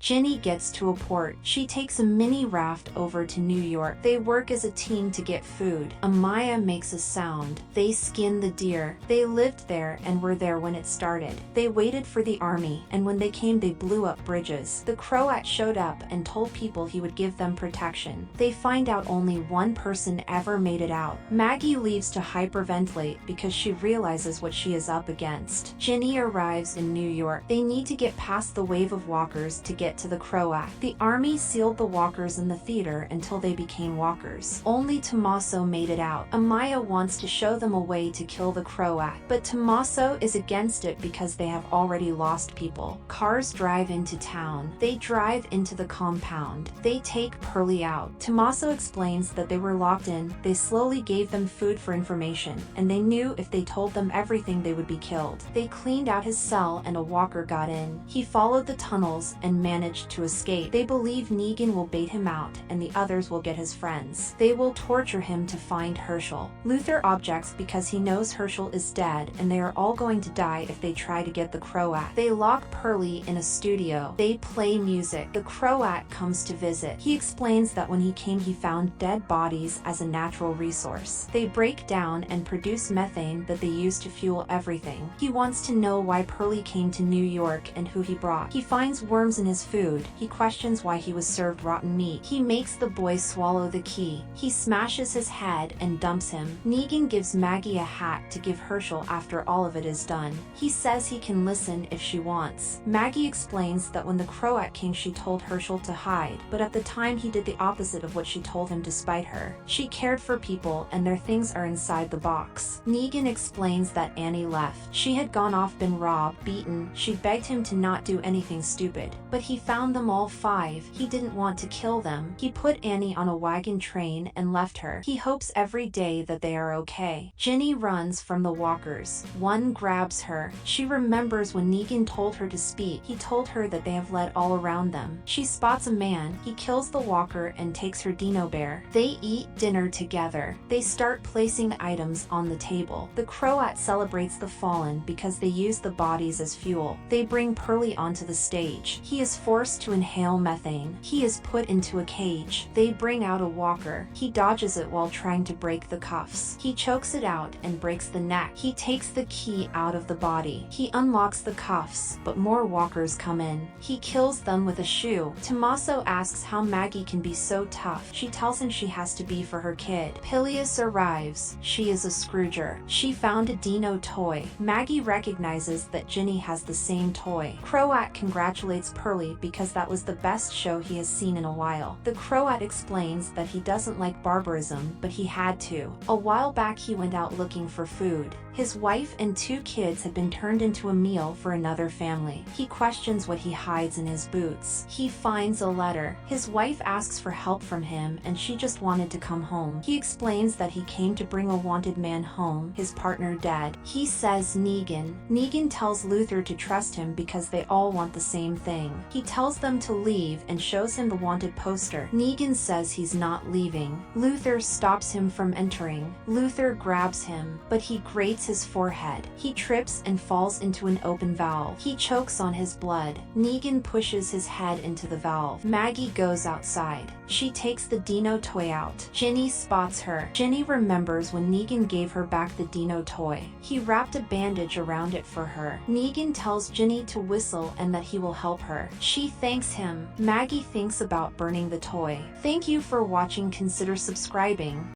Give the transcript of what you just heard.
Ginny gets to a port. She takes a mini raft over to New York. They work as a team to get food. Amaya makes a sound. They skin the deer. They lived there and were there when it started. They waited for the army, and when they came they blew up bridges. The Croat showed up and told people he would give them protection. They find out only one person ever made it out. Maggie leaves to hyperventilate because she realizes what she is up against. Ginny arrives in New York. They need to get past the wave of walkers to get to the Croat. The army sealed the walkers in the theater until they became walkers. Only Tommaso made it out. Amaya wants to show them a way to kill the Croat, but Tommaso is against it because they have already lost people. Cars drive into town. They drive into the compound. They take Pearlie out. Tommaso explains that they were locked in. They slowly gave them food for information, and they knew if they told them everything they would be killed. They cleaned out his cell and a walker got in. He followed the tunnels and managed to escape. They believe Negan will bait him out and the others will get his friends. They will torture him to find Herschel. Luther objects because he knows Herschel is dead and they are all going to die if they try to get the Croat. They lock Pearlie in a studio. They play music. The Croat comes to visit. He explains that when he came he found dead bodies as a natural resource. They break down and produce methane that they use to fuel everything. He wants to know why Pearlie came to New York and who he brought. He finds worms in his food. He questions why he was served rotten meat. He makes the boy swallow the key. He smashes his head and dumps him. Negan gives Maggie a hat to give Herschel after all of it is done. He says he can listen if she wants. Maggie explains that when the Croat came she told Herschel to hide, but at the time he did the opposite of what she told him to spite her. She cared for people and their things are inside the box. Negan explains that Annie left. She had gone off, been robbed, beaten. She begged him to not do anything stupid, but he found them all five. He didn't want to kill them. He put Annie on a wagon train and left her. He hopes every day that they are okay. Ginny runs from the walkers. One grabs her. She remembers when Negan told her to speak. He told her that they have led all around them. She spots a man. He kills the walker and takes her Dino Bear. They eat dinner together. They start placing items on the table. The Croat celebrates the fallen because they use the bodies as fuel. They bring Pearlie onto the stage. He is forced to inhale methane. He is put into a cage. They bring out a walker. He dodges it while trying to break the cuffs. He chokes it out and breaks the neck. He takes the key out of the body. He unlocks the cuffs, but more walkers come in. He kills them with a shoe. Tommaso asks how Maggie can be so tough. She tells him she has to be for her kid. Peleus arrives. She is a Scrooger. She found a Dino toy. Maggie recognizes that Ginny has the same toy. Croat congratulates Pearlie because that was the best show he has seen in a while. The Croat explains that he doesn't like barbarism, but he had to. A while back he went out looking for food. His wife and 2 kids had been turned into a meal for another family. He questions what he hides in his boots. He finds a letter. His wife asks for help from him and she just wanted to come home. He explains that he came to bring a wanted man home, his partner dead. He says Negan. Negan tells Luther to trust him because they all want the same thing. He tells them to leave and shows him the wanted poster. Negan says he's not leaving. Luther stops him from entering. Luther grabs him, but he grates his forehead. He trips and falls into an open valve. He chokes on his blood. Negan pushes his head into the valve. Maggie goes outside. She takes the Dino toy out. Ginny spots her. Ginny remembers when Negan gave her back the Dino toy. He wrapped a bandage around it for her. Negan tells Ginny to whistle and that he will help her. She thanks him. Maggie thinks about burning the toy. Thank you for watching. Consider subscribing.